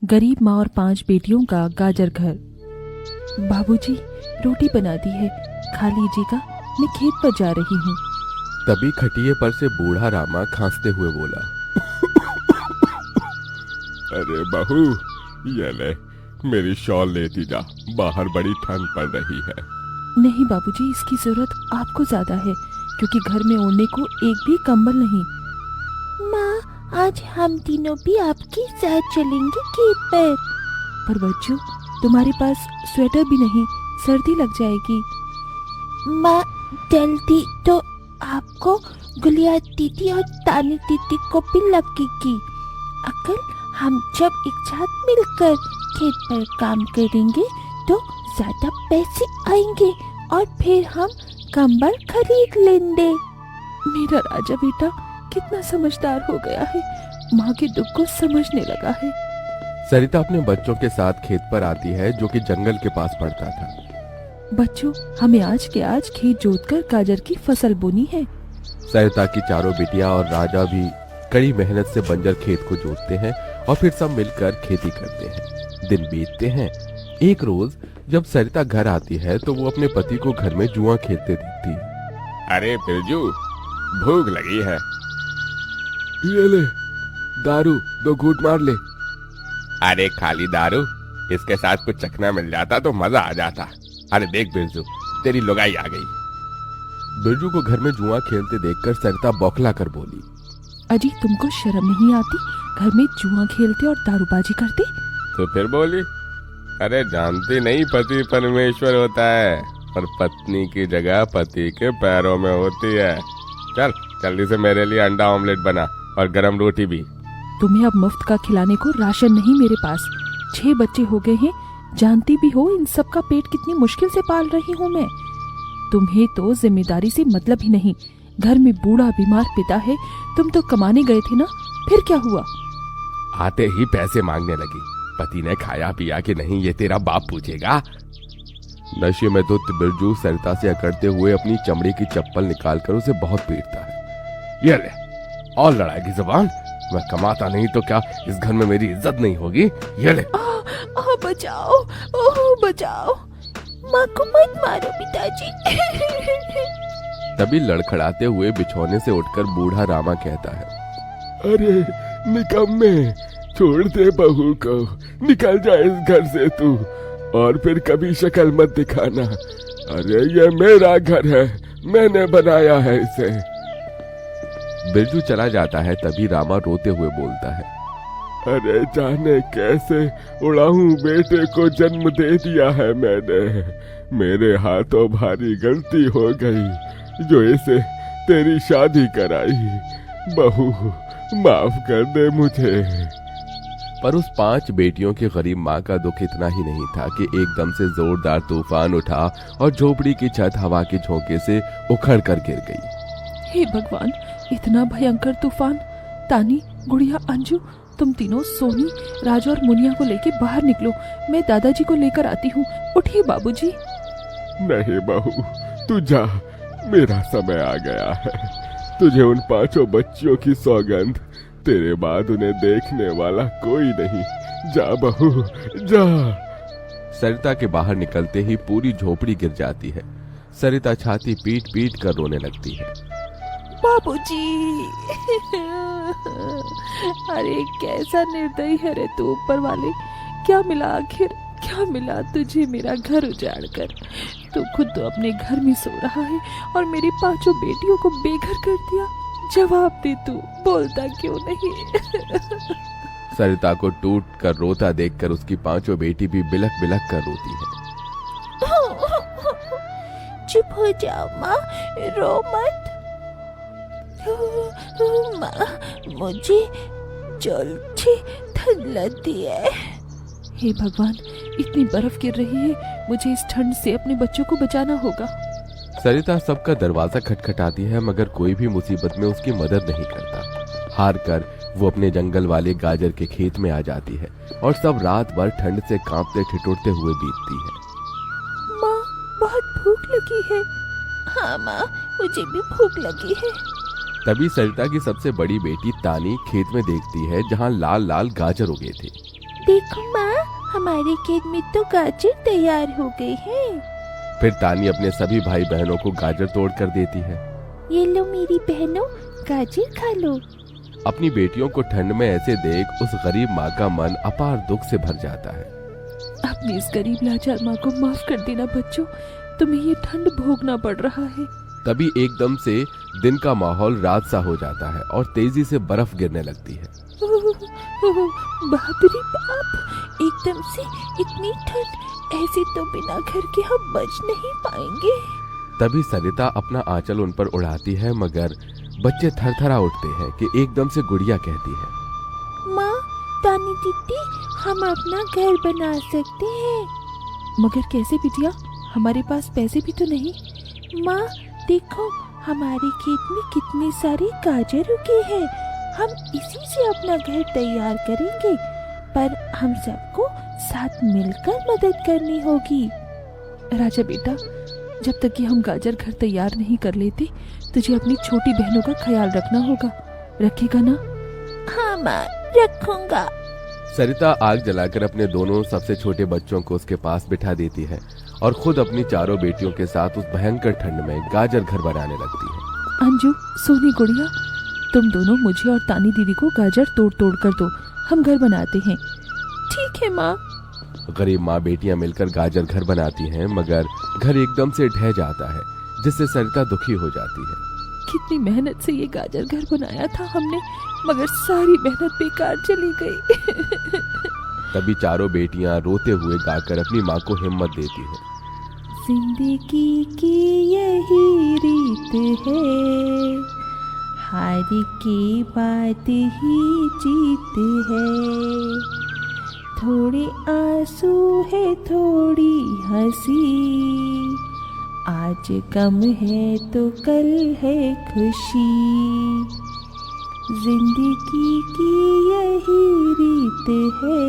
गरीब माँ और 5 बेटियों का गाजर घर। बाबूजी, रोटी बना दी है, खा लीजिएगा, मैं खेत पर जा रही हूँ। तभी खटिये पर से बूढ़ा रामा खांसते हुए बोला, अरे बहू, ये ले, मेरी शॉल लेती जा, बाहर बड़ी ठंड पड़ रही है। नहीं बाबूजी, इसकी जरूरत आपको ज्यादा है, क्योंकि घर में ओढ़ने को एक भी कंबल नहीं। माँ, आज हम तीनों भी आपके साथ चलेंगे खेत पर बच्चों, तुम्हारे पास स्वेटर भी नहीं, सर्दी लग जाएगी। माँ, जल्दी तो आपको गुलिया दीदी और तानी दीदी को भी लगेगी। अगर हम जब एक साथ मिलकर खेत पर काम करेंगे तो ज्यादा पैसे आएंगे और फिर हम कंबल खरीद लेंगे। मेरा राजा बेटा कितना समझदार हो गया है, माँ के दुख को समझने लगा है। सरिता अपने बच्चों के साथ खेत पर आती है, जो कि जंगल के पास पड़ता था। बच्चों, हमें आज के आज खेत जोतकर गाजर की फसल बोनी है। सरिता की चारों बिटिया और राजा भी कड़ी मेहनत से बंजर खेत को जोतते हैं और फिर सब मिलकर खेती करते हैं। दिन बीतते हैं। एक रोज जब सरिता घर आती है तो वो अपने पति को घर में जुआ खेलते देखती है। अरे बिरजू, भूख लगी है, ये ले दारू, 2 घूंट मार ले। अरे खाली दारू, इसके साथ कुछ चखना मिल जाता तो मजा आ जाता। अरे देख बिरजू, तेरी लुगाई आ गई। बिरजू को घर में जुआ खेलते देखकर सरिता बौखला कर बोली, अजी, तुमको शर्म नहीं आती? घर में जुआ खेलते और दारूबाजी करते। तो फिर बोली, अरे जानती नहीं, पति परमेश्वर होता है और पत्नी की जगह पति के पैरों में होती है। चल जल्दी से मेरे लिए अंडा ऑमलेट बना और गरम रोटी भी। तुम्हें अब मुफ्त का खिलाने को राशन नहीं मेरे पास। 6 बच्चे हो गए हैं, जानती भी हो इन सब का पेट कितनी मुश्किल से पाल रही हूँ मैं। तुम्हें तो जिम्मेदारी से मतलब ही नहीं। घर में बूढ़ा बीमार पिता है, तुम तो कमाने गए थे ना, फिर क्या हुआ? आते ही पैसे मांगने लगी। पति ने खाया पिया कि नहीं, ये तेरा बाप पूछेगा। नशे में धुत बिरजू सरिता से अकड़ते हुए अपनी चमड़े की चप्पल निकालकर उसे बहुत पीटता है। ये ले, और लड़ाई की जुबान। मैं कमाता नहीं तो क्या इस घर में मेरी इज्जत नहीं होगी? ये ले। बचाओ, बचाओ, माँ को मत मारो पिताजी। तभी लड़खड़ाते हुए बिछौने से उठकर बूढ़ा रामा कहता है, अरे निकम्मे, छोड़ दे बहू को, निकल जा इस घर से तू, और फिर कभी शक्ल मत दिखाना। अरे ये मेरा घर है, मैंने बनाया है इसे। बिरजू चला जाता है। तभी रामा रोते हुए बोलता है, अरे जाने कैसे उड़ाऊं बेटे को जन्म दे दिया है मैंने। मेरे हाथों भारी गलती हो गई जो इसे तेरी शादी कराई। बहू, माफ कर दे मुझे। पर उस 5 बेटियों की गरीब माँ का दुख इतना ही नहीं था कि एकदम से जोरदार तूफान उठा और झोपड़ी की छत हवा के झोंके से उखड़ कर गिर गई। हे भगवान, इतना भयंकर तूफान! तानी, गुड़िया, अंजू, तुम तीनों सोनी, राजू और मुनिया को लेके बाहर निकलो, मैं दादाजी को लेकर आती हूँ। उठिए बाबूजी। नहीं बहू, तू जा, मेरा समय आ गया है। तुझे उन 5 बच्चियों की सौगंध, तेरे बाद उन्हें देखने वाला कोई नहीं। जा बहू, जा। सरिता के बाहर निकलते ही पूरी झोपड़ी गिर जाती है। सरिता छाती पीट पीट कर रोने लगती है। बाबूजी, अरे कैसा निर्दयी है रे तू ऊपर वाले। क्या मिला आखिर, क्या मिला तुझे मेरा घर उजाड़ कर? तू खुद तो अपने घर में सो रहा है और मेरी 5 बेटियों को बेघर कर दिया। जवाब दे, तू बोलता क्यों नहीं? सरिता को टूट कर रोता देखकर उसकी 5 बेटी भी बिलख बिलख कर रोती है। चुप हो जाओ माँ, रो मत। माँ, मुझे जल्दी ठंड लगती है। हे भगवान, इतनी बर्फ गिर रही है, मुझे इस ठंड से अपने बच्चों को बचाना होगा। सरिता सबका दरवाजा खटखटाती है, मगर कोई भी मुसीबत में उसकी मदद नहीं करता। हार कर वो अपने जंगल वाले गाजर के खेत में आ जाती है और सब रात भर ठंड से कांपते ठिठुरते हुए बीतती है। माँ, बहुत भूख लगी है। हाँ माँ, मुझे भी भूख लगी है। तभी सरिता की सबसे बड़ी बेटी तानी खेत में देखती है जहाँ लाल लाल गाजर उगे थे। देखो माँ, हमारे खेत में तो गाजर तैयार हो गए हैं। फिर तानी अपने सभी भाई बहनों को गाजर तोड़ कर देती है। ये लो मेरी बहनों, गाजर खा लो। अपनी बेटियों को ठंड में ऐसे देख उस गरीब माँ का मन अपार दुख से भर जाता है। अपनी इस गरीब लाचार माँ को माफ कर देना बच्चों, तुम्हें ये ठंड भोगना पड़ रहा है। तभी एकदम से दिन का माहौल रात सा हो जाता है और तेजी से बर्फ गिरने लगती है। बाप रे बाप, एकदम से इतनी ठंड, ऐसे तो बिना घर के हम बच नहीं पाएंगे। तभी सरिता अपना आंचल उन पर उड़ाती है, मगर बच्चे थरथरा उठते हैं कि एकदम से गुड़िया कहती है, माँ, तानी दीदी, हम अपना घर बना सकते हैं। मगर कैसे बिटिया, हमारे पास पैसे भी तो नहीं। माँ देखो, हमारे खेत में कितने सारे गाजर उगे हैं, हम इसी से अपना घर तैयार करेंगे, पर हम सबको साथ मिलकर मदद करनी होगी। राजा बेटा, जब तक कि हम गाजर घर तैयार नहीं कर लेते, तुझे अपनी छोटी बहनों का ख्याल रखना होगा। रखेगा ना? हाँ माँ, रखूंगा। सरिता आग जलाकर अपने दोनों सबसे छोटे बच्चों को उसके पास बिठा देती है और खुद अपनी चारों बेटियों के साथ उस भयंकर ठंड में गाजर घर बनाने लगती है। अंजू, सोनी, गुड़िया, तुम दोनों मुझे और तानी दीदी को गाजर तोड़ तोड़ कर दो, हम घर बनाते हैं। ठीक है माँ। गरीब माँ बेटियां मिलकर गाजर घर बनाती हैं, मगर घर एकदम से ढह जाता है, जिससे सरिता दुखी हो जाती है। कितनी मेहनत से ये गाजर घर बनाया था हमने, मगर सारी मेहनत बेकार चली गई। तभी चारों बेटियां रोते हुए गाकर अपनी माँ को हिम्मत देती हैं। जिंदगी की यही रीत है, हार के बाद ही जीत है। थोड़े आंसू है, थोड़ी हंसी, आज गम है तो कल है खुशी। जिंदगी की यही रीत है,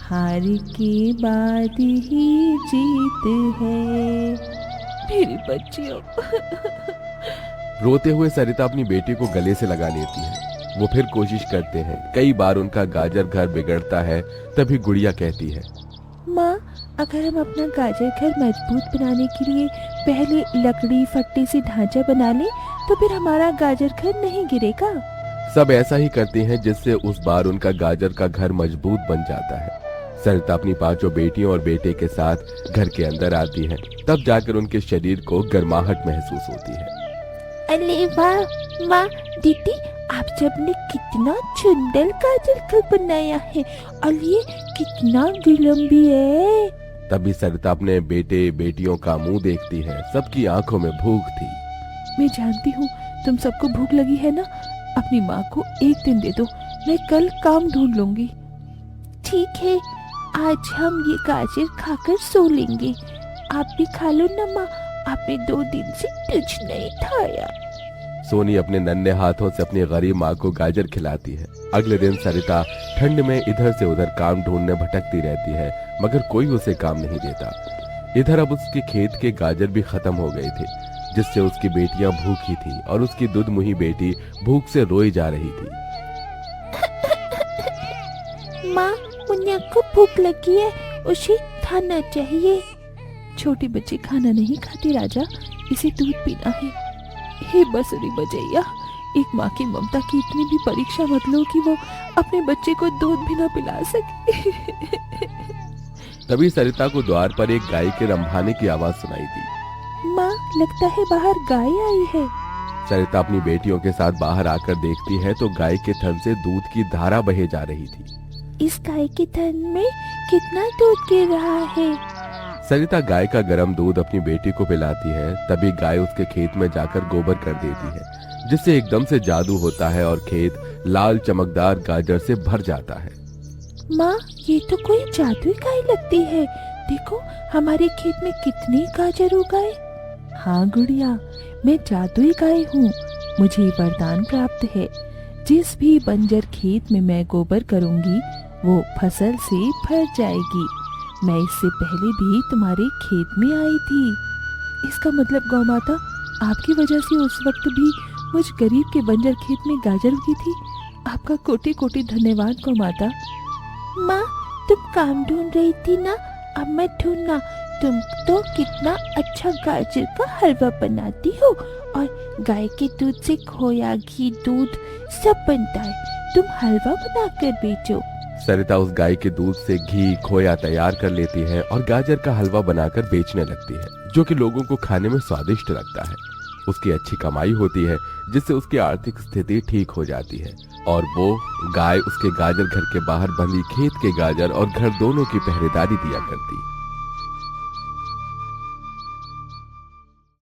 हार के बाद ही जीत है। मेरी बच्चियों। रोते हुए सरिता अपनी बेटी को गले से लगा लेती है। वो फिर कोशिश करते हैं, कई बार उनका गाजर घर बिगड़ता है। तभी गुड़िया कहती है, माँ, अगर हम अपना गाजर घर मजबूत बनाने के लिए पहले लकड़ी फट्टे से ढांचा बना लें, तो फिर हमारा गाजर घर नहीं गिरेगा। सब ऐसा ही करते हैं, जिससे उस बार उनका गाजर का घर मजबूत बन जाता है। सरिता अपनी पांचों बेटियों और बेटे के साथ घर के अंदर आती है, तब जाकर उनके शरीर को गर्माहट महसूस होती है। अरे वाह माँ, दीदी, आप सबने कितना सुंदर गाजर घर बनाया है, और ये कितना गर्म भी है। तभी सरिता अपने बेटे बेटियों का मुंह देखती है, सबकी आंखों में भूख थी। मैं जानती हूँ तुम सबको भूख लगी है ना, अपनी माँ को एक दिन दे दो, मैं कल काम ढूंढ लूंगी। ठीक है, आज हम ये गाजर खाकर सो लेंगे। आप भी खा लो ना माँ, आपने 2 दिन से कुछ नहीं खाया। सोनी अपने नन्हे हाथों से अपनी गरीब माँ को गाजर खिलाती है। अगले दिन सरिता ठंड में इधर से उधर काम ढूंढने भटकती रहती है, मगर कोई उसे काम नहीं देता। इधर अब उसके खेत के गाजर भी खत्म हो गए थे, जिससे उसकी बेटियां भूखी थी और उसकी दूधमुही बेटी भूख से रोई जा रही थी। माँ, मुन्ना को भूख लगी है, उसे खाना चाहिए। छोटे बच्चे खाना नहीं खाते राजा, इसे दूध पीना है। हे बसुरी बजैया, एक माँ की ममता की इतनी भी परीक्षा मत लो कि वो अपने बच्चे को दूध भी ना पिला सके। तभी सरिता को द्वार पर एक गाय के रंभाने की आवाज सुनाई दी। माँ, लगता है बाहर गाय आई है। सरिता अपनी बेटियों के साथ बाहर आकर देखती है तो गाय के थन से दूध की धारा बहे जा रही थी। इस गाय के थन में कितना दूध गिर रहा है। सरिता गाय का गर्म दूध अपनी बेटी को पिलाती है। तभी गाय उसके खेत में जाकर गोबर कर देती है, जिससे एकदम से जादू होता है और खेत लाल चमकदार गाजर से भर जाता है। माँ, ये तो कोई जादुई गाय लगती है। देखो, हमारे खेत में कितने गाजर उगाए। हाँ गुड़िया, मैं जादुई गाय हूँ, मुझे वरदान प्राप्त है। जिस भी बंजर खेत में मैं गोबर करूँगी, वो फसल से भर जाएगी। मैं इससे पहले भी तुम्हारे खेत में आई थी। इसका मतलब गौ माता, आपकी वजह से उस वक्त भी मुझ गरीब के बंजर खेत में गाजर उगी थी। आपका कोटि कोटि धन्यवाद गौ माता। माँ तुम काम ढूंढ रही थी ना, अब मैं ढूंढना। तुम तो कितना अच्छा गाजर का हलवा बनाती हो, और गाय के दूध से खोया, घी, दूध सब बनता है। तुम हलवा बनाकर बेचो। सरिता उस गाय के दूध से घी खोया तैयार कर लेती है और गाजर का हलवा बनाकर बेचने लगती है, जो कि लोगों को खाने में स्वादिष्ट लगता है। उसकी अच्छी कमाई होती है, जिससे उसकी आर्थिक स्थिति ठीक हो जाती है और वो गाय उसके गाजर घर के बाहर बंधी खेत के गाजर और घर दोनों की पहरेदारी दिया करती।